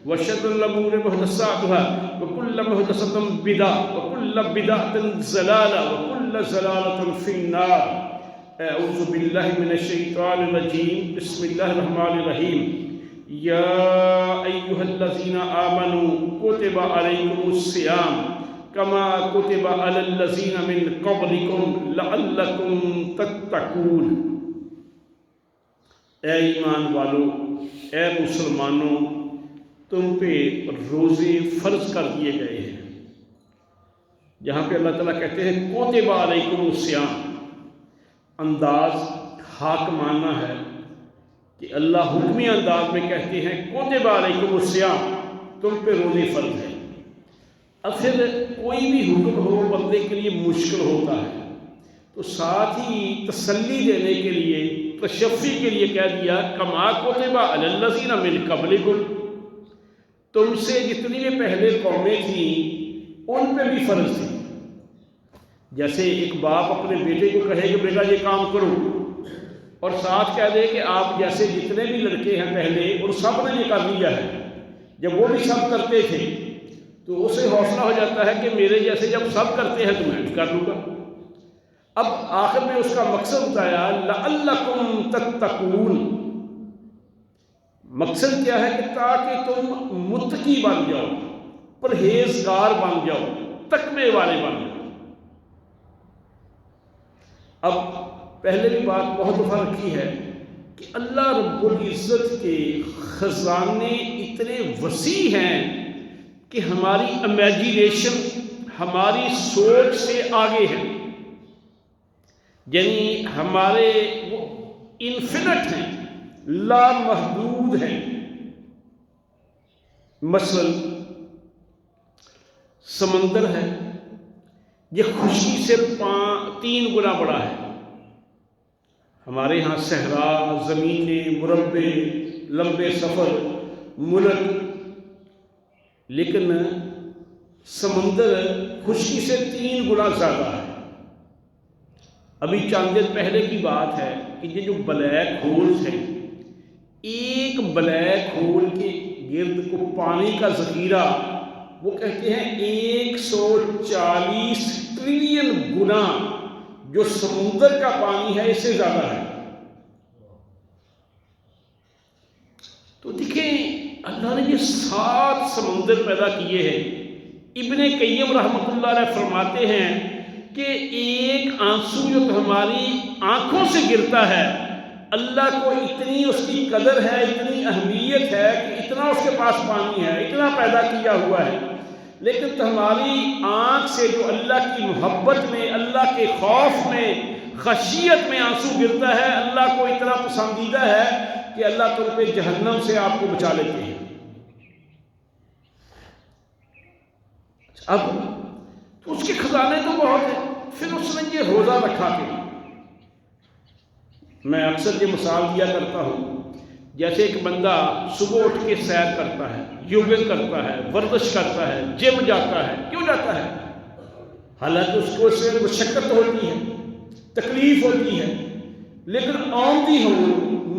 وشر الأمور محدثاتها وكل محدثة بدعة وكل بدعة ضلالة وكل ضلالة في النار. أعوذ بالله من الشيطان الرجيم. بسم الله الرحمن الرحيم. يا أيها الذين آمنوا كتب عليكم الصيام كما كتب على الذين من قبلكم لعلكم تتقون. اے ایمان والو، اے مسلمانوں، تم پہ روزے فرض کر دیے گئے ہیں. جہاں پہ اللہ تعالیٰ کہتے ہیں کتب علیکم الصیام، انداز حاکمانہ ہے کہ اللہ حکمی انداز میں کہتے ہیں کتب علیکم الصیام، تم پہ روزے فرض ہے. اب پھر کوئی بھی حکم ہو بندے کے لیے مشکل ہوتا ہے، تو ساتھ ہی تسلی دینے کے لیے، تشفی کے لیے کہہ دیا کما کتب علی الذین من قبلکم، تم سے جتنی بھی پہلے قومیں تھیں ان پہ بھی فرض تھی. جیسے ایک باپ اپنے بیٹے کو کہے کہ بیٹا یہ کام کرو، اور ساتھ کہہ دے کہ آپ جیسے جتنے بھی لڑکے ہیں پہلے ان سب نے یہ کر لیا ہے. جب وہ بھی سب کرتے تھے تو اسے حوصلہ ہو جاتا ہے کہ میرے جیسے جب سب کرتے ہیں تو میں بھی کر لوں گا. اب آخر میں اس کا مقصد بتایا لعلکم تتقون. مقصد کیا ہے کہ تاکہ تم متقی بن جاؤ، پرہیزگار بن جاؤ، تقوی والے بن جاؤ. اب پہلے بھی بات بہت دفعہ رکھی ہے کہ اللہ رب العزت کے خزانے اتنے وسیع ہیں کہ ہماری امیجینیشن، ہماری سوچ سے آگے ہے. یعنی ہمارے وہ انفینٹ ہیں، لامحدود ہیں. مثلا سمندر ہے، یہ خشکی سے 3 گنا بڑا ہے. ہمارے ہاں صحرا، زمینیں، مربع، لمبے سفر، ملک، لیکن سمندر خشکی سے 3 گنا زیادہ ہے. ابھی چند دن پہلے کی بات ہے کہ یہ جو بلیک ہولز ہیں، ایک بلیک ہول کے گرد کو پانی کا ذخیرہ وہ کہتے ہیں 140 ٹریلین گنا جو سمندر کا پانی ہے اس سے زیادہ ہے. تو دیکھیں اللہ نے یہ 7 سمندر پیدا کیے ہیں. ابن قیم رحمۃ اللہ علیہ فرماتے ہیں کہ ایک آنسو جو ہماری آنکھوں سے گرتا ہے، اللہ کو اتنی اس کی قدر ہے، اتنی اہمیت ہے کہ اتنا اس کے پاس پانی ہے، اتنا پیدا کیا ہوا ہے. لیکن ہماری آنکھ سے جو اللہ کی محبت میں، اللہ کے خوف میں، خشیت میں آنسو گرتا ہے، اللہ کو اتنا پسندیدہ ہے کہ اللہ تم پہ جہنم سے آپ کو بچا لیتے ہیں. اب تو اس کے خزانے تو بہت ہیں. پھر اس نے یہ روزہ رکھا کہ میں اکثر یہ مثال دیا کرتا ہوں، جیسے ایک بندہ صبح اٹھ کے سیر کرتا ہے، یوگا کرتا ہے، ورزش کرتا ہے، جم جاتا ہے. کیوں جاتا ہے؟ حالانکہ اس کو اس سے مشقت ہوتی ہے، تکلیف ہوتی ہے، لیکن آن دی ہول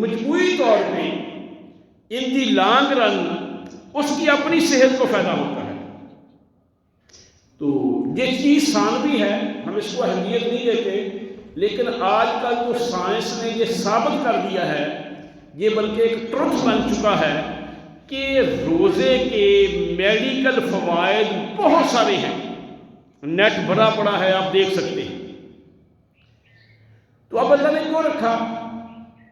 مجموعی طور پہ ان دی لانگ رن اس کی اپنی صحت کو فائدہ ہوتا ہے. تو یہ چیز ثانوی ہے، ہم اس کو اہمیت نہیں دیتے، لیکن آج کل تو سائنس نے یہ ثابت کر دیا ہے، یہ بلکہ ایک ٹروتھ بن چکا ہے کہ روزے کے میڈیکل فوائد بہت سارے ہیں. نیٹ بھرا پڑا ہے، آپ دیکھ سکتے ہیں. تو اب اللہ نے کیوں رکھا؟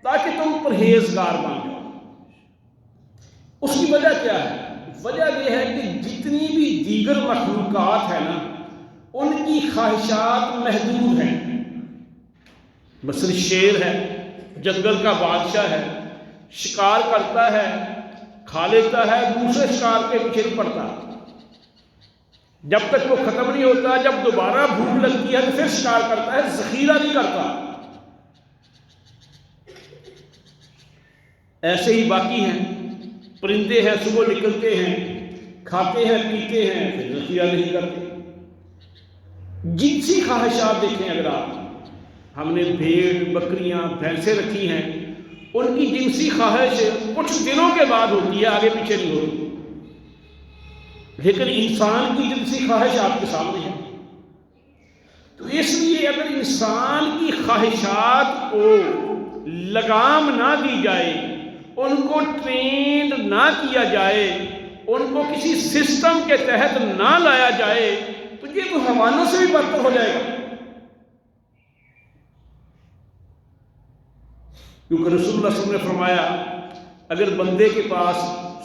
تاکہ تم پرہیزگار بن جاؤ. اس کی وجہ کیا ہے؟ وجہ یہ ہے کہ جتنی بھی دیگر مخلوقات ہیں نا، ان کی خواہشات محدود ہیں. مثلا شیر ہے، جنگل کا بادشاہ ہے، شکار کرتا ہے، کھا لیتا ہے، دوسرے شکار کے پیچھے نہیں پڑتا. جب تک وہ ختم نہیں ہوتا، جب دوبارہ بھوک لگتی ہے تو پھر شکار کرتا ہے، ذخیرہ نہیں کرتا. ایسے ہی باقی ہیں، پرندے ہیں، صبح نکلتے ہیں، کھاتے ہیں، پیتے ہیں، پھر ذخیرہ نہیں کرتے. جنسی خواہشات دیکھیں، اگر آپ، ہم نے بھیڑ، بکریاں، بھینسیں رکھی ہیں، ان کی جنسی خواہش کچھ دنوں کے بعد ہوتی ہے، آگے پیچھے نہیں ہوتی. لیکن انسان کی جنسی خواہش آپ کے سامنے ہے. تو اس لیے اگر انسان کی خواہشات کو لگام نہ دی جائے، ان کو ٹرینڈ نہ کیا جائے، ان کو کسی سسٹم کے تحت نہ لایا جائے، تو یہ تو حیوانوں سے بھی بدتر ہو جائے گا. کیونکہ رسول اللہ صلی اللہ علیہ وسلم نے فرمایا اگر بندے کے پاس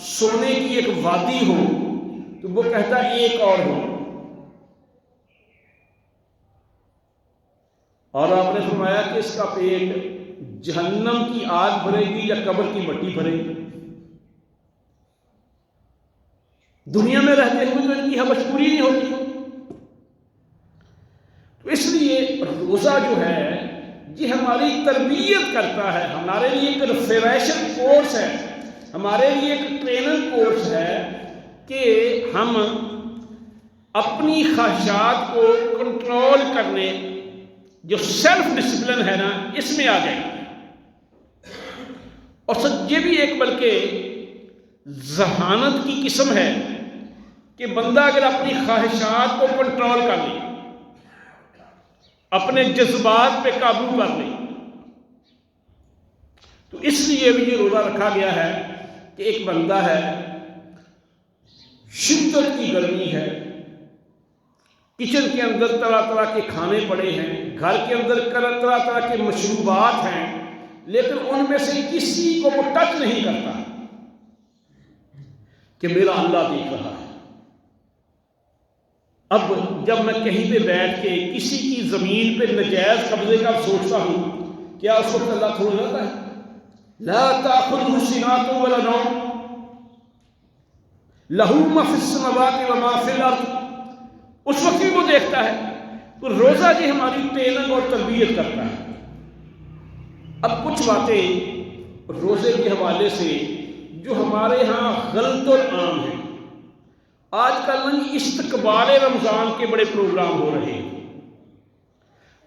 سونے کی ایک وادی ہو تو وہ کہتا ہے ایک اور ہو، اور آپ نے فرمایا کہ اس کا پیٹ جہنم کی آگ بھرے گی یا قبر کی مٹی بھرے گی. دنیا میں رہتے ہوئے تو ان کی حوث پوری نہیں ہوتی. تو اس لیے روزہ جو ہے یہ ہماری تربیت کرتا ہے، ہمارے لیے ایک ریفریشر کورس ہے، ہمارے لیے ایک ٹریننگ کورس ہے کہ ہم اپنی خواہشات کو کنٹرول کرنے، جو سیلف ڈسپلن ہے نا، اس میں آ جائیں. اور سچ یہ بھی ایک بلکہ ذہانت کی قسم ہے کہ بندہ اگر اپنی خواہشات کو کنٹرول کر لے، اپنے جذبات پہ قابو کر لے، تو اس لیے بھی یہ روزہ رکھا گیا ہے کہ ایک بندہ ہے، شدت کی گرمی ہے، کچن کے اندر طرح طرح کے کھانے پڑے ہیں، گھر کے اندر طرح طرح کے مشروبات ہیں، لیکن ان میں سے کسی کو وہ ٹچ نہیں کرتا کہ میرا اللہ دیکھ رہا ہے. اب جب میں کہیں پہ بیٹھ کے کسی کی زمین پہ نجائز قبضے کا سوچتا ہوں، کیا اس وقت اللہ تھوڑ جاتا ہے؟ لا تأخذه سنة ولا نوم له ما في السماوات وما في الأرض. اس وقت بھی وہ دیکھتا ہے. تو روزہ جی ہماری ٹریننگ اور تربیت کرتا ہے. اب کچھ باتیں روزے کے حوالے سے جو ہمارے ہاں غلط اور عام ہیں. آج کل استقبال رمضان کے بڑے پروگرام ہو رہے ہیں.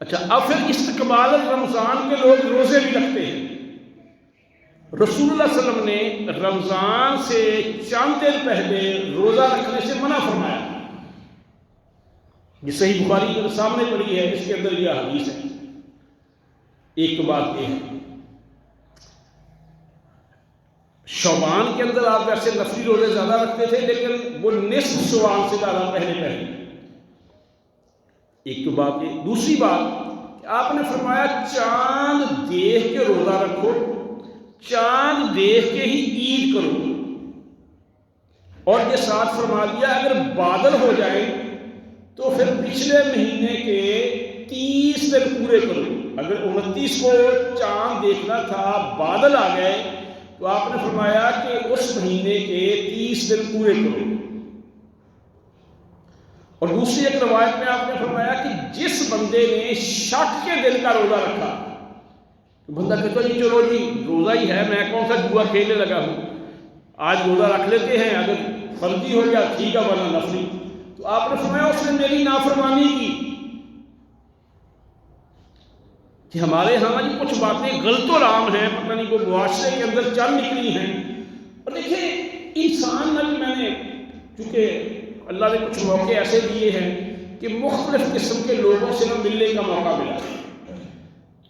اچھا، اب پھر استقبال رمضان کے لوگ روزے بھی رکھتے ہیں. رسول اللہ صلی اللہ علیہ وسلم نے رمضان سے چند دن پہلے روزہ رکھنے سے منع فرمایا. یہ صحیح بخاری کے سامنے پڑی ہے، اس کے اندر یہ حدیث ہے. ایک تو بات یہ ہے، شعبان کے اندر آپ ویسے نفلی روزے زیادہ رکھتے تھے، لیکن وہ نصف شعبان سے زیادہ پہلے. ایک تو بات یہ. دوسری بات کہ آپ نے فرمایا چاند دیکھ کے روزہ رکھو، چاند دیکھ کے ہی عید کرو. اور یہ ساتھ فرما دیا اگر بادل ہو جائیں تو پھر پچھلے مہینے کے 30 دن پورے کرو. اگر 29 کو چاند دیکھنا تھا، بادل آ گئے، تو آپ نے فرمایا کہ اس مہینے کے 30 دن پورے کرو. اور دوسری ایک روایت میں آپ نے فرمایا کہ جس بندے نے شک کے دل کا روزہ رکھا، تو بندہ کہتا جی چلو جی روزہ ہی ہے، میں کون سا جوا کھیلنے لگا ہوں، آج روزہ رکھ لیتے ہیں، اگر فرضی ہو گیا ٹھیک ہے ورنہ نفلی. تو آپ نے فرمایا اس نے میری نافرمانی کی. کہ ہمارے ہاں جی کچھ باتیں غلط و عام ہیں، پتہ نہیں وہ معاشرے کے اندر چل نکلی ہیں. اور دیکھیں انسان میں بھی، میں نے چونکہ اللہ نے کچھ موقع ایسے دیے ہیں کہ مختلف قسم کے لوگوں سے ملنے کا موقع ملا.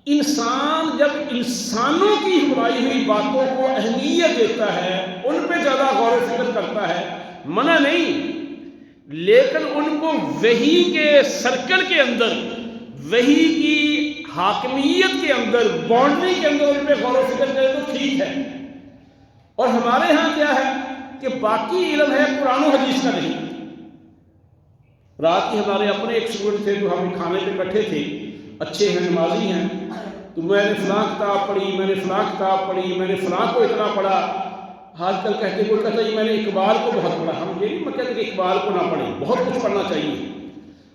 انسان جب انسانوں کی بنائی ہوئی باتوں کو اہمیت دیتا ہے، ان پہ زیادہ غور و فکر کرتا ہے، منع نہیں، لیکن ان کو وحی کے سرکل کے اندر، وحی کی حاکمیت کے اندر، باؤنڈری کے اندر ان پہ غور و فکر کرے تو ٹھیک ہے. اور ہمارے ہاں کیا ہے کہ باقی علم ہے قرآن و حدیث کا نہیں. رات کی ہمارے اپنے ایک اسٹوڈنٹ تھے جو ہم کھانے پہ بیٹھے تھے، اچھے ہیں، نمازی ہیں، تو میں نے فلاں کتاب پڑھی، میں نے فلاں کتاب پڑھی، میں نے فلاں کو اتنا پڑھا. آج کل کہتے کوئی کہتا جی میں نے اقبال کو بہت پڑھا. ہم یہ نہیں کہتے کہ اقبال کو نہ پڑھیں، بہت کچھ پڑھنا چاہیے.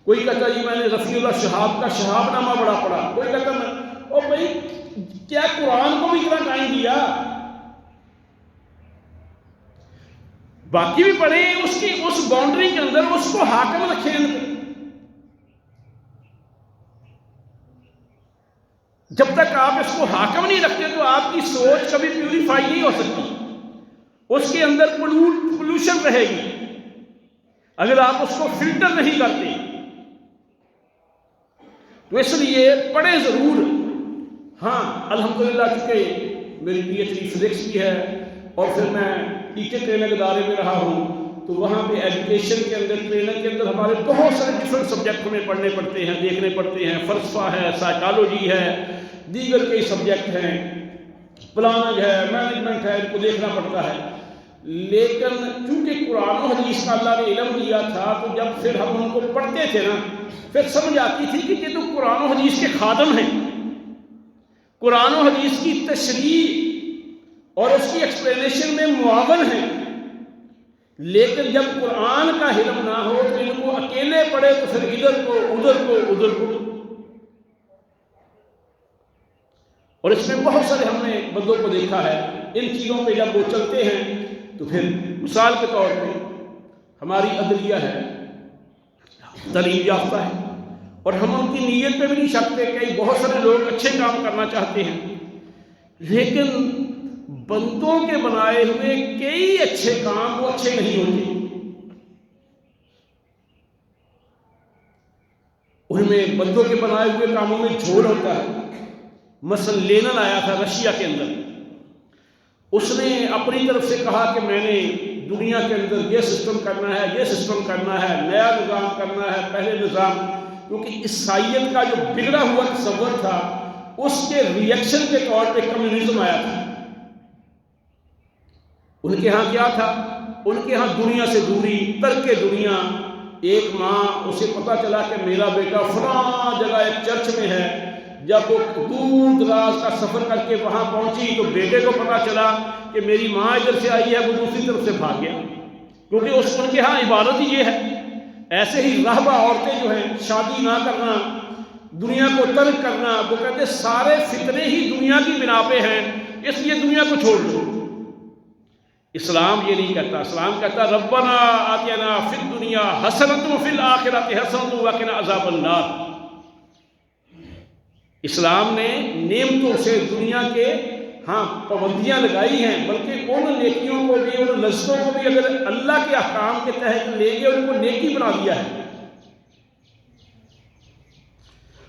کوئی کہتا جی میں نے رفیع اللہ شہاب کا شہاب نامہ بڑا پڑھا. کوئی کہتا میں، او بھائی کیا قرآن کو بھی اتنا ٹائم دیا؟ باقی بھی پڑھیں، اس کی اس باؤنڈری کے اندر اس کو حاکم رکھیں. جب تک آپ اس کو حاکم نہیں رکھتے تو آپ کی سوچ کبھی پیوریفائی نہیں ہو سکتی، اس کے اندر پولوشن رہے گی. اگر آپ اس کو فلٹر نہیں کرتے تو اس لیے پڑھیں ضرور. ہاں الحمدللہ چونکہ میری پی ایچ ڈی فزکس کی ہے اور پھر میں ٹیچر ٹریننگ ادارے میں رہا ہوں تو وہاں پہ ایجوکیشن کے اندر ٹریننگ کے اندر ہمارے بہت سارے ڈفرینٹ سبجیکٹ ہمیں پڑھنے پڑتے ہیں، دیکھنے پڑتے ہیں. فلسفہ ہے، سائیکالوجی ہے، دیگر کئی سبجیکٹ ہیں، پلاننگ ہے، مینجمنٹ ہے، ان کو دیکھنا پڑتا ہے. لیکن چونکہ قرآن و حدیث کا اللہ نے علم دیا تھا تو جب پھر ہم ان کو پڑھتے تھے نا پھر سمجھ آتی تھی کہ یہ تو قرآن و حدیث کے خادم ہیں، قرآن و حدیث کی تشریح اور اس کی ایکسپلینیشن میں معاون ہیں. لیکن جب قرآن کا علم نہ ہو تو ان کو اکیلے پڑھے تو پھر ادھر کو ادھر کو ادھر کو. اور اس میں بہت سارے ہم نے بندوں کو دیکھا ہے ان چیزوں پہ جب وہ چلتے ہیں تو پھر مثال کے طور پہ ہماری عدلیہ ہے، تعلیم یافتہ ہے، اور ہم ان کی نیت پہ بھی نہیں شکتے. کئی بہت سارے لوگ اچھے کام کرنا چاہتے ہیں لیکن بندوں کے بنائے ہوئے کئی اچھے کام وہ اچھے نہیں ہوتے. ان میں بندوں کے بنائے ہوئے کاموں میں جھول ہوتا ہے. مثلا لینن آیا تھا رشیا کے اندر، اس نے اپنی طرف سے کہا کہ میں نے دنیا کے اندر یہ سسٹم کرنا ہے، یہ سسٹم کرنا ہے، نیا نظام کرنا ہے. پہلے نظام کیونکہ عیسائیت کا جو بگڑا ہوا تصور تھا اس کے ریئیکشن کے طور پہ کمیونزم آیا تھا. ان کے ہاں کیا تھا؟ ان کے ہاں دنیا سے دوری، ترک دنیا. ایک ماں اسے پتا چلا کہ میرا بیٹا فلاں جگہ ایک چرچ میں ہے، جب وہ دور دراز کا سفر کر کے وہاں پہنچی تو بیٹے کو پتا چلا کہ میری ماں ادھر سے آئی ہے، وہ دوسری طرف سے بھاگ گیا کیونکہ ان کے ہاں عبادت ہی یہ ہے. ایسے ہی راہبہ عورتیں جو ہیں شادی نہ کرنا، دنیا کو ترک کرنا، وہ کہتے ہیں سارے فتنے ہی دنیا کی بنا پہ ہیں اس لیے دنیا کو چھوڑ دو. اسلام یہ نہیں کہتا. اسلام کہتا ربنا آتنا فی الدنیا حسنۃ وفی الآخرۃ حسنۃ وقنا عذاب النار. اسلام نے نعمتوں سے دنیا کے ہاں پابندیاں لگائی ہیں، بلکہ ان نیکیوں کو بھی، ان لذتوں کو بھی اگر اللہ کے احکام کے تحت لے گے ان کو نیکی بنا دیا ہے.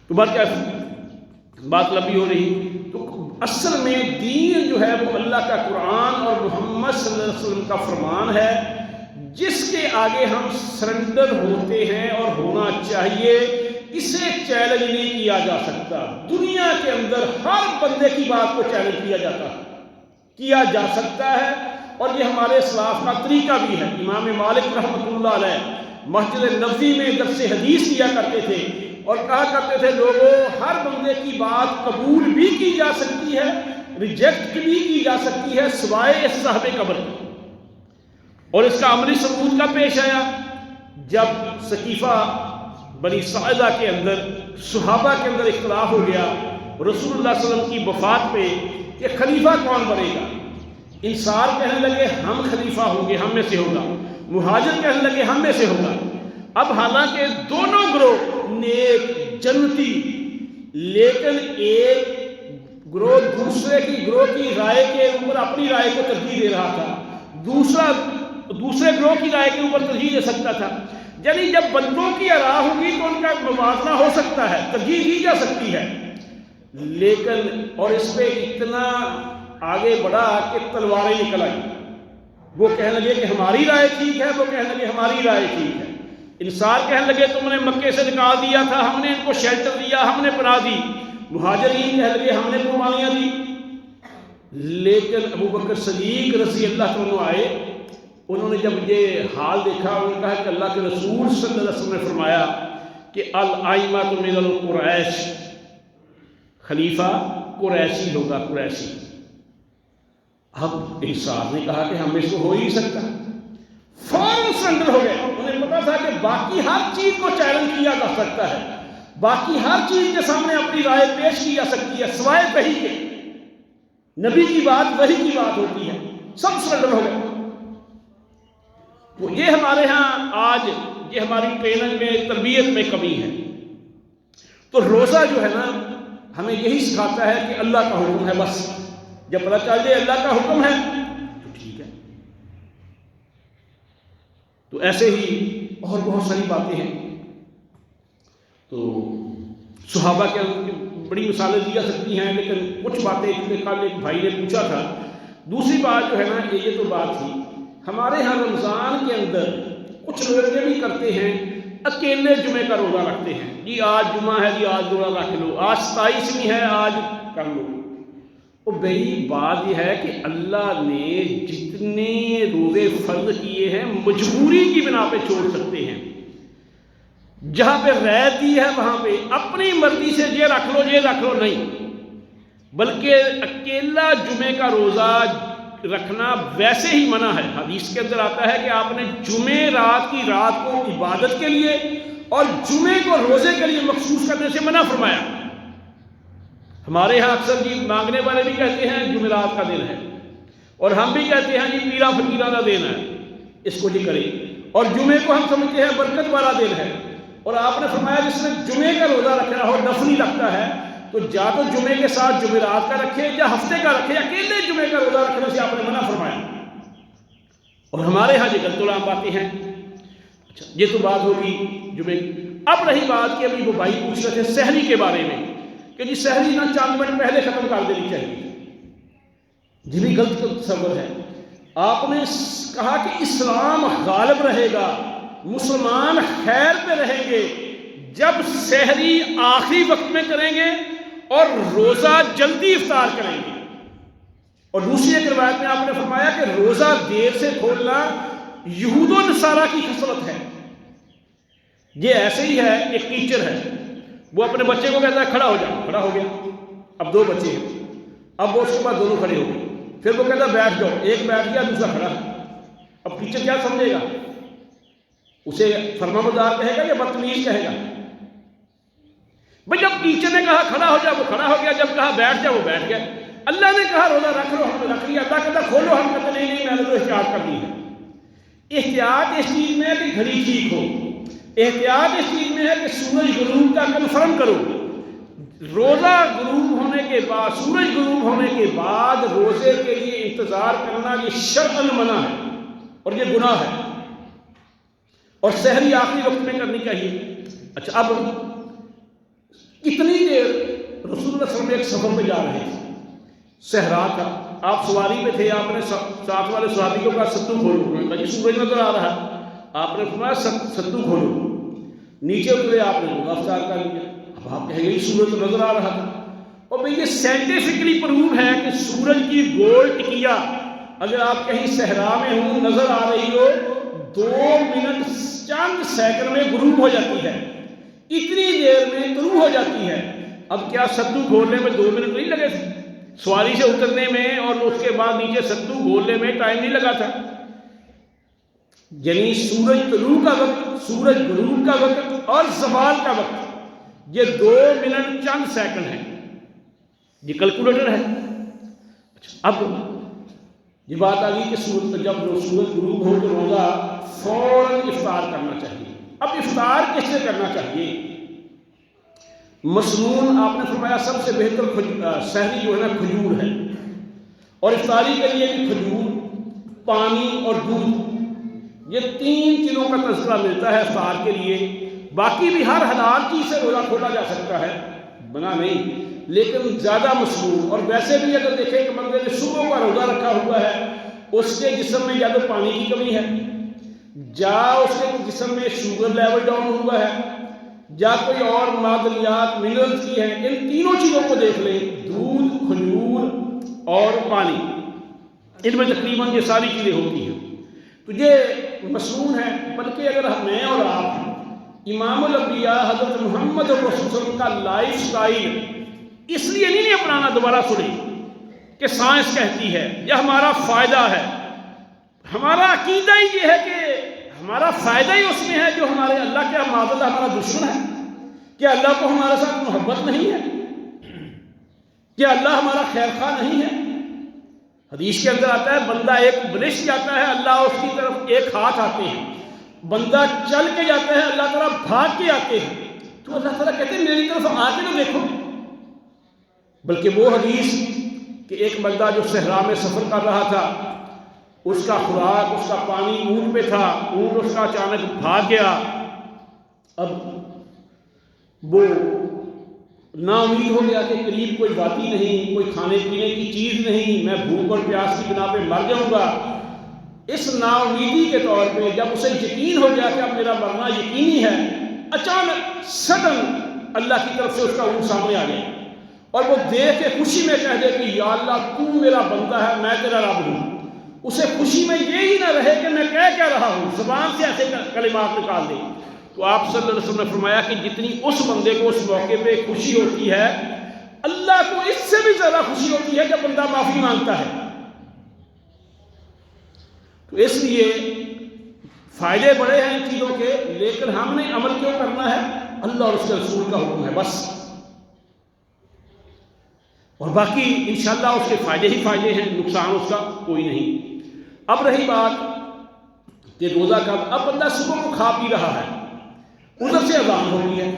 تو بات لمبی ہو رہی. تو اصل میں دین جو ہے وہ اللہ کا قرآن اور محمد صلی اللہ علیہ وسلم کا فرمان ہے جس کے آگے ہم سرنڈر ہوتے ہیں اور ہونا چاہیے. اسے چیلنج نہیں کیا جا سکتا. دنیا کے اندر ہر بندے کی بات کو چیلنج کیا جا سکتا ہے اور یہ ہمارے اسلاف کا طریقہ بھی ہے. امام مالک رحمۃ اللہ علیہ مسجد نبوی میں درس حدیث کیا کرتے تھے اور کہا کرتے تھے لوگوں ہر بندے کی بات قبول بھی کی جا سکتی ہے، ریجیکٹ بھی کی جا سکتی ہے سوائے اس صاحب قبر کی. اور اس کا عملی ثبوت کا پیش آیا جب سقیفہ بنی ساعدہ کے اندر صحابہ کے اندر اختلاف ہو گیا رسول اللہ صلی اللہ علیہ وسلم کی وفات پہ کہ خلیفہ کون بنے گا. انصار کہنے لگے ہم خلیفہ ہوں گے، ہم میں سے ہوگا. مہاجر کہنے لگے ہم میں سے ہوگا. اب حالانکہ دونوں گروہ نیک جنتی، لیکن ایک گروہ دوسرے گروہ کی رائے کے اوپر اپنی رائے کو ترجیح دے رہا تھا، دوسرے گروہ کی رائے کے اوپر ترجیح دے سکتا تھا. یعنی جب بندوں کی آراء ہوگی تو ان کا موازنہ ہو سکتا ہے، ترجیح دی جا سکتی ہے. لیکن اور اس پہ اتنا آگے بڑھا کہ تلواریں نکل آئی. وہ کہنے لگے کہ ہماری رائے ٹھیک ہے، وہ کہنے لگے ہماری رائے ٹھیک ہے. انصار کہنے لگے تم نے مکے سے نکال دیا تھا، ہم نے ان کو شیلٹر دیا، ہم نے پناہ دی. مہاجرین کہنے لگے ہم نے قربانیاں دی. لیکن ابو بکر صدیق رضی اللہ عنہ آئے، انہوں نے جب یہ حال دیکھا انہوں نے کہا کہ اللہ کے رسول صلی اللہ علیہ وسلم نے فرمایا کہ الائمۃ من القریش، خلیفہ قریشی ہوگا، قریشی. اب انصار نے کہا کہ ہم اس کو ہو ہی نہیں سکتا، فوراً سرنڈر ہو گئے. انہیں پتا تھا کہ باقی ہر چیز کو چیلنج کیا جا سکتا ہے، باقی ہر چیز کے سامنے اپنی رائے پیش کی جا سکتی ہے سوائے وحی کے. نبی کی بات وحی کی بات ہوتی ہے. سب سرنڈر ہو گئے. تو یہ ہمارے ہاں آج یہ ہماری ٹریننگ میں تربیت میں کمی ہے. تو روزہ جو ہے نا ہمیں یہی سکھاتا ہے کہ اللہ کا حکم ہے. بس جب پتہ چل جائے اللہ کا حکم ہے تو ٹھیک ہے. تو ایسے ہی اور بہت ساری باتیں ہیں. تو صحابہ کے بڑی مثالیں دی جا سکتی ہیں، لیکن کچھ باتیں کل ایک بھائی نے پوچھا تھا. دوسری بات جو ہے نا، یہ تو بات تھی ہمارے ہاں رمضان کے اندر کچھ لوگ یہ بھی کرتے ہیں، اکیلے جمعے کا روزہ رکھتے ہیں. جی آج جمعہ ہے، جی آج روزہ رکھ لو، آج 27ویں ہے آج کر لو. وہ بڑی بات یہ ہے کہ اللہ نے جتنے روزے فرض کیے ہیں مجبوری کی بنا پہ چھوڑ سکتے ہیں. جہاں پہ رعایت دی ہے وہاں پہ اپنی مرضی سے یہ رکھ لو یہ رکھ لو نہیں، بلکہ اکیلا جمعے کا روزہ رکھنا ویسے ہی منع ہے. حدیث کے اندر آتا ہے کہ آپ نے جمعے رات کی رات کو عبادت کے لیے اور جمعے کو روزے کے لیے مخصوص کرنے سے منع فرمایا. ہمارے ہاں اکثر جی مانگنے والے بھی کہتے ہیں جمعرات کا دن ہے، اور ہم بھی کہتے ہیں جی پیرا فقیرہ کا دن ہے، اس کو جی کریں. اور جمعے کو ہم سمجھتے ہیں برکت والا دن ہے. اور آپ نے فرمایا جس نے جمعے کا روزہ رکھا ہو نفلی رکھتا ہے تو یا تو جمعے کے ساتھ جمعرات کا رکھے یا ہفتے کا رکھے، اکیلے جمعے کا روزہ رکھنے سے آپ نے منع فرمایا. اور ہمارے ہاں یہ غلط عام باتیں ہیں. اچھا یہ تو بات ہوگی جمعے. اب رہی بات کہ ابھی وہ بھائی پوچھ رہے تھے سحری کے بارے میں کہ جی سحری نہ 4 منٹ پہلے ختم کر دینی چاہیے. یہ بھی غلط تصور ہے. آپ نے کہا کہ اسلام غالب رہے گا، مسلمان خیر پہ رہیں گے جب سحری آخری وقت میں کریں گے اور روزہ جلدی افطار کریں گے. اور دوسری ایک روایت میں آپ نے فرمایا کہ روزہ دیر سے کھولنا یہود و نصارہ کی خصلت ہے. یہ ایسے ہی ہے، ایک ٹیچر ہے وہ اپنے بچے کو کہتا ہے کھڑا ہو جاؤ، کھڑا ہو گیا. اب 2 بچے ہیں، اب وہ اس کے بعد دونوں کھڑے ہو گئے. پھر وہ کہتا ہے بیٹھ جاؤ، ایک بیٹھ گیا دوسرا کھڑا. اب ٹیچر کیا سمجھے گا؟ اسے فرمانبردار کہے گا یا بدتمیز کہے گا؟ بھئی جب ٹیچر نے کہا کھڑا ہو جا وہ کھڑا ہو گیا، جب کہا بیٹھ جا وہ بیٹھ گیا. اللہ نے کہا روزہ رکھ لو، ہم نے رکھ لیا. اللہ کہتا کھولو، ہم کہتے نہیں میں نے تو احتیاط کرنی ہے. احتیاط اس چیز میں ہے کہ گھڑی ٹھیک ہو، احتیاط اس چیز میں ہے کہ سورج غروب کا کنفرم کرو. روزہ غروب ہونے کے بعد، سورج غروب ہونے کے بعد روزے کے لیے انتظار کرنا یہ شرعاً منع ہے اور یہ گناہ ہے. اور سحری آخری وقت میں کرنی چاہیے. اچھا اب کتنی دیر رسول اللہ صلی اللہ علیہ وسلم ایک سفر پہ جا رہے تھے، صحرا کا، آپ سواری پہ تھے، آپ نے ساتھ والے صحابی کو کہا ستو کھولو، جی سورج نظر آ رہا ہے. آپ نے فرمایا ستو کھولو. نیچے اترے، آپ نے روزہ افطار کر لیا. اب آپ کہیں گے سورج تو نظر آ رہا تھا. اور بھئی یہ سائنٹیفکلی پروو ہے کہ سورج کی گول ٹکیا اگر آپ کہیں صحرا میں ہوں نظر آ رہی ہو 2 منٹ چند سیکنڈ میں غروب ہو جاتی ہے، اتنی دیر میں طلوع ہو جاتی ہے. اب کیا ستو کھولنے میں 2 منٹ نہیں لگے تھے؟ سواری سے اترنے میں اور اس کے بعد نیچے ستو کھولنے میں ٹائم نہیں لگا تھا. یعنی سورج طلوع کا وقت، سورج غروب کا وقت اور زوال کا وقت یہ 2 منٹ چند سیکنڈ ہیں. یہ کیلکولیٹر ہے. اچھا اب یہ بات آ گئی کہ جب سورج غروب ہو تو روزہ فوراً افطار کرنا چاہیے. اب افطار کس سے کرنا چاہیے؟ مسنون آپ نے فرمایا سب سے بہتر سحری جو ہے نا کھجور ہے، اور افطاری کے لیے بھی کھجور، پانی اور دودھ، یہ 3 چیزوں کا تذکرہ ملتا ہے افطار کے لیے. باقی بھی ہر حلال چیز سے روزہ کھولا جا سکتا ہے، بنا نہیں، لیکن زیادہ مسنون. اور ویسے بھی اگر دیکھیں کہ بندے نے صبح کا روزہ رکھا ہوا ہے، اس کے جسم میں یا تو پانی کی کمی ہے، یا اس کے جسم میں شوگر لیول ڈاؤن ہوا ہے، یا کوئی اور معدنیات منرلز کی ہیں. ان تینوں چیزوں کو دیکھ لیں، دودھ، کھجور اور پانی، ان میں تقریباً یہ ساری چیزیں ہوتی ہیں. تو یہ مسنون ہے. بلکہ اگر میں اور آپ امام الانبیاء حضرت محمد رسول اللہ صلی اللہ علیہ وسلم کا لائف سٹائل اس لیے نہیں اپنانا، دوبارہ سنیں کہ سائنس کہتی ہے یا ہمارا فائدہ ہے. ہمارا عقیدہ ہی یہ ہے کہ ہمارا فائدہ ہی اس میں ہے جو ہمارے اللہ کے معاذ اللہ ہمارا دشمن ہے. کیا اللہ کو ہمارے ساتھ محبت نہیں ہے؟ کیا اللہ ہمارا خیر خواہ نہیں ہے؟ حدیث کے اندر آتا ہے بندہ ایک بلش جاتا ہے، اللہ اس کی طرف ایک ہاتھ آتے ہیں. بندہ چل کے جاتا ہے، اللہ تعالیٰ بھاگ کے آتے ہیں. تو اللہ تعالیٰ کہتے ہیں میری طرف آ کے تو دیکھو. بلکہ وہ حدیث کہ ایک بندہ جو صحرا میں سفر کر رہا تھا، اس کا خوراک، اس کا پانی اونٹ پہ تھا، اونٹ اس کا اچانک بھاگ گیا، اب وہ نا امید ہو گیا کہ قریب کوئی وادی نہیں، کوئی کھانے پینے کی چیز نہیں، میں بھوک اور پیاس کی بنا پہ مر جاؤں گا۔ اس نا امیدی کے طور پہ جب اسے یقین ہو گیا کہ اب میرا مرنا یقینی ہے، اچانک سڈن اللہ کی طرف سے اس کا اونٹ سامنے آ گیا اور وہ دیکھ کے خوشی میں کہہ دے کہ یا اللہ تو میرا بندہ ہے، میں تیرا رب ہوں۔ اسے خوشی میں یہی نہ رہے کہ میں کہہ رہا ہوں، زبان سے ایسے کلمات نکال دے۔ تو آپ صلی اللہ علیہ وسلم نے فرمایا کہ جتنی اس بندے کو اس موقع پہ خوشی ہوتی ہے، اللہ کو اس سے بھی زیادہ خوشی ہوتی ہے جب بندہ معافی مانگتا ہے۔ تو اس لیے فائدے بڑے ہیں ان چیزوں کے، لیکن ہم نے عمل کیوں کرنا ہے؟ اللہ اور اس کے رسول کا حکم ہے بس، اور باقی انشاءاللہ اس کے فائدے ہی فائدے ہیں، نقصان اس کا کوئی نہیں۔ اب رہی بات کہ روزہ کب، اب بندہ صبح کو کھا پی رہا ہے، ادھر سے اذان ہو گئی ہے،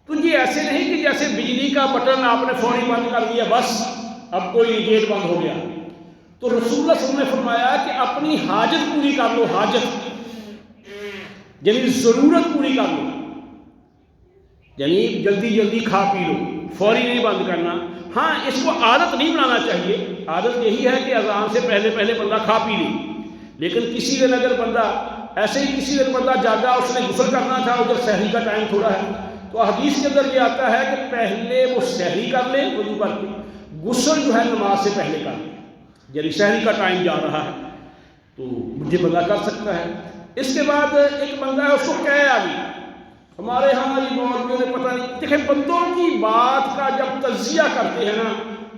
تو یہ ایسے نہیں کہ جیسے بجلی کا بٹن آپ نے فوری بند کر دیا بس اب کوئی گیٹ بند ہو گیا۔ تو رسول اللہ صلی اللہ علیہ وسلم نے فرمایا کہ اپنی حاجت پوری کر لو، حاجت یعنی ضرورت پوری کر لو، یعنی جلدی جلدی کھا پی لو، فوری نہیں بند کرنا۔ ہاں اس کو عادت نہیں بنانا چاہیے، عادت یہی ہے کہ اذان سے پہلے پہلے بندہ کھا پی لے، لیکن کسی دن اگر بندہ ایسے ہی کسی دن بندہ جاگا، اس نے غسل کرنا تھا، ادھر سحری کا ٹائم تھوڑا ہے، تو حدیث کے اندر یہ آتا ہے کہ پہلے وہ سحری کر لے وضو کر کے، غسل جو ہے نماز سے پہلے کر لے، یعنی سحری کا ٹائم جا رہا ہے تو مجھے بندہ کر سکتا ہے۔ اس کے بعد ایک بندہ ہے، اس کو کہے آ گئی، ہمارے ہاں یہ مولویوں نے پتہ نہیں، دیکھیں بندوں کی بات کا جب تجزیہ کرتے ہیں نا،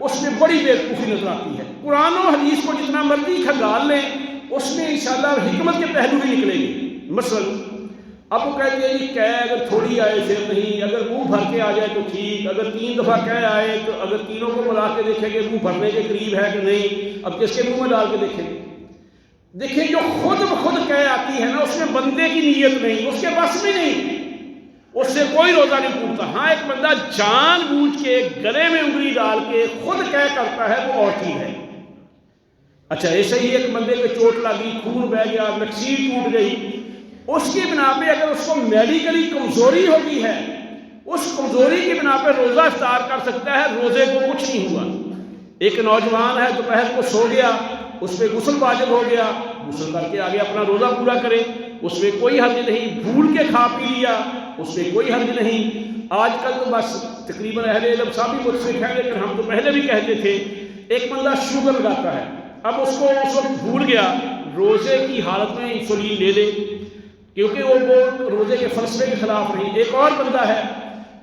اس میں بڑی بیوقوفی نظر آتی ہے۔ قرآن و حدیث کو جتنا مرضی کھنگال لیں، اس میں انشاءاللہ حکمت کے پہلو بھی نکلیں گے۔ مثلا اب وہ کہتے ہیں کہ اگر تھوڑی آئے پھر نہیں، اگر منہ بھر کے آ جائے تو ٹھیک، اگر 3 دفعہ آئے تو اگر تینوں کو ملا کے دیکھیں گے منہ بھرنے کے قریب ہے کہ نہیں، اب کس کے منہ میں ڈال کے دیکھیں گے؟ دیکھیں جو خود بخود آتی ہے نا، اس میں بندے کی نیت نہیں، اس کے بس میں نہیں، اس سے کوئی روزہ نہیں ٹوٹتا۔ ہاں ایک بندہ جان بوجھ کے گلے میں انگلی ڈال کے خود کرتا ہے، وہ اور چیز ہے۔ اچھا ایسے ہی ایک بندے پہ چوٹ لگی، خون بہ گیا، نکسیر ٹوٹ گئی، اس کی بنا پہ اگر اس کو میڈیکلی کمزوری ہوگی ہے، اس کمزوری کی بنا پہ روزہ افطار کر سکتا ہے، روزے کو کچھ نہیں ہوا۔ ایک نوجوان ہے، دوپہر کو سو گیا، اس پہ غسل واجب ہو گیا، غسل کر کے آگے اپنا روزہ پورا کرے، اس میں کوئی حرج نہیں۔ بھول کے کھا پی لیا، اس میں کوئی حرج نہیں۔ آج کل تو بس تقریباً اہل علم سب ہی مجھ سے ہیں، لیکن ہم تو پہلے بھی کہتے تھے، ایک بندہ شوگر لگاتا ہے، اب اس کو اس وقت بھول گیا، روزے کی حالت میں انسولین لے لے، کیونکہ وہ روزے کے فلسفے کے خلاف نہیں۔ ایک اور بندہ ہے،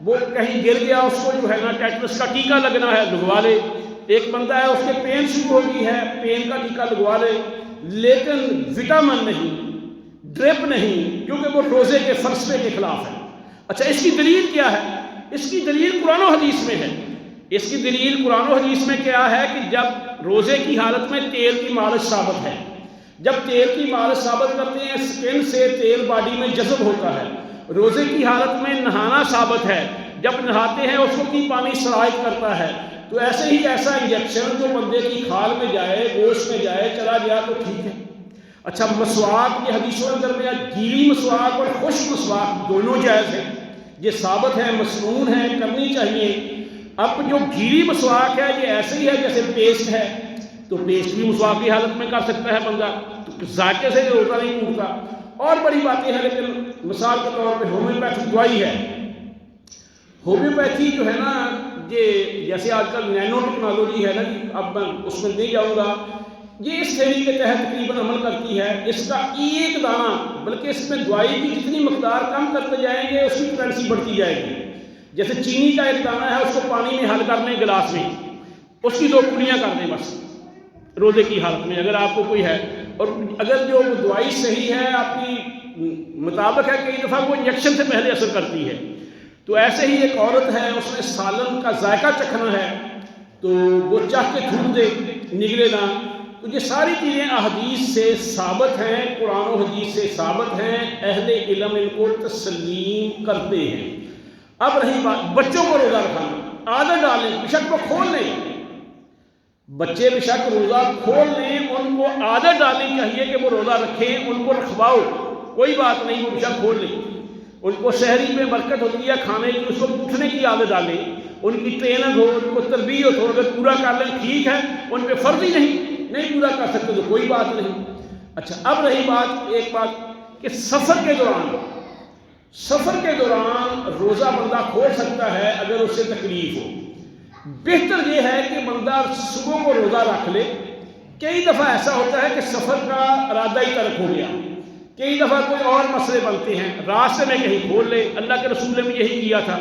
وہ کہیں گر گیا، اس کو جو ہے نا ٹیٹنس کا ٹیکہ لگنا ہے، لگوا لے۔ ایک بندہ ہے، اس کے پین شروع ہو گئی ہے، پین کا ٹیکہ لگوا لے، لیکن وٹامن نہیں، ڈرپ نہیں، کیونکہ وہ روزے کے فلسفے کے خلاف ہے۔ اچھا اس کی دلیل کیا ہے؟ اس کی دلیل قرآن و حدیث میں ہے۔ اس کی دلیل قرآن و حدیث میں کیا ہے کہ جب روزے کی حالت میں تیل کی مالش ثابت ہے، جب تیل کی مالش ثابت کرتے ہیں، سکن سے تیل باڈی میں جذب ہوتا ہے۔ روزے کی حالت میں نہانا ثابت ہے، جب نہاتے ہیں اس وقت پانی سرایت کرتا ہے۔ تو ایسے ہی ایسا انجیکشن جو بندے کی کھال میں جائے، گوشت میں جائے، چلا گیا تو ٹھیک ہے۔ اچھا مسواک، یہ حدیثوں کے درمیان گیلی مسواک اور خشک مسواک دونوں جائز ہیں، یہ ثابت ہے، مسنون ہے، کرنی چاہیے۔ اب جو گیلی مسواک ہے یہ ایسے ہی ہے جیسے پیسٹ ہے، تو پیسٹ بھی مسواک کی حالت میں کر سکتا ہے بندہ، تو ذائقے سے روزہ نہیں ٹوٹتا۔ اور بڑی باتیں ہیں، لیکن مثال کے طور پہ ہومیوپیتھی دوائی ہے، ہومیوپیتھی جو ہے نا، یہ جیسے آج کل نینو ٹیکنالوجی ہے نا، اب میں اس میں نہیں جاؤں گا، یہ اس تھیوری کے تحت تقریباً عمل کرتی ہے۔ اس کا ایک دانہ، بلکہ اس میں دوائی کی جتنی مقدار کم کرتے جائیں گے اس کی پوٹینسی بڑھتی جائے گی۔ جیسے چینی کا ایک دانہ ہے، اس کو پانی میں حل کر لیں گلاس میں، اس کی 2 پولیاں کر دیں بس روزے کی حالت میں، اگر آپ کو کوئی ہے، اور اگر جو دوائی صحیح ہے آپ کی مطابق ہے، کئی دفعہ وہ انجیکشن سے پہلے اثر کرتی ہے۔ تو ایسے ہی ایک عورت ہے، اس نے سالن کا ذائقہ چکھنا ہے، تو وہ چکھ کے تھوک دے، نگلے نہ۔ تو یہ ساری چیزیں احادیث سے ثابت ہیں، قرآن و حدیث سے ثابت ہیں، اہل علم ان کو تسلیم کرتے ہیں۔ اب رہی بات بچوں کو روزہ رکھانا، عادت ڈالیں، بشک کو کھول لیں، بچے بے شک روزہ کھول لیں، ان کو عادت ڈالنی چاہیے کہ وہ روزہ رکھیں، ان کو رکھواؤ، کوئی بات نہیں، وہ بے شک کھول لیں، ان کو شہری میں برکت ہوتی ہے کھانے کی، اس کو اٹھنے کی عادت ڈالیں، ان کی ٹریننگ ہو، ان کو تربیت ہو، اگر پورا کر لیں ٹھیک ہے، ان پہ فرض ہی نہیں پورا کر سکتے تو کوئی بات نہیں۔ اچھا، اب رہی بات ایک بات کہ سفر کے دوران روزہ بندہ کھول سکتا ہے اگر اس سے تکلیف ہو۔ بہتر یہ ہے کہ بندہ صبح کو روزہ رکھ لے۔ کئی دفعہ ایسا ہوتا ہے کہ سفر کا ارادہ ہی ترک ہو گیا، کئی دفعہ کوئی اور مسئلے بنتے ہیں، راستے میں کہیں کھول لے، اللہ کے رسول نے بھی یہی کیا تھا۔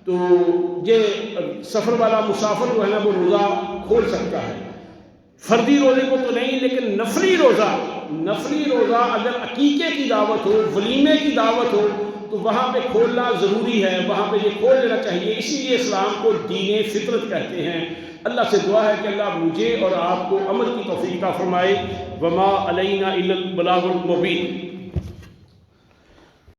تو یہ سفر والا مسافر جو ہے نا وہ روزہ کھول سکتا ہے، فردی روزے کو تو نہیں، لیکن نفلی روزہ اگر عقیقے کی دعوت ہو، ولیمے کی دعوت ہو تو وہاں پہ کھولنا ضروری ہے، وہاں پہ یہ کھول لینا چاہیے۔ اسی لیے اسلام کو دین فطرت کہتے ہیں۔ اللہ سے دعا ہے کہ اللہ مجھے اور آپ کو عمل کی توفیق عطا فرمائے۔ وما علینا الا البلاغ المبین۔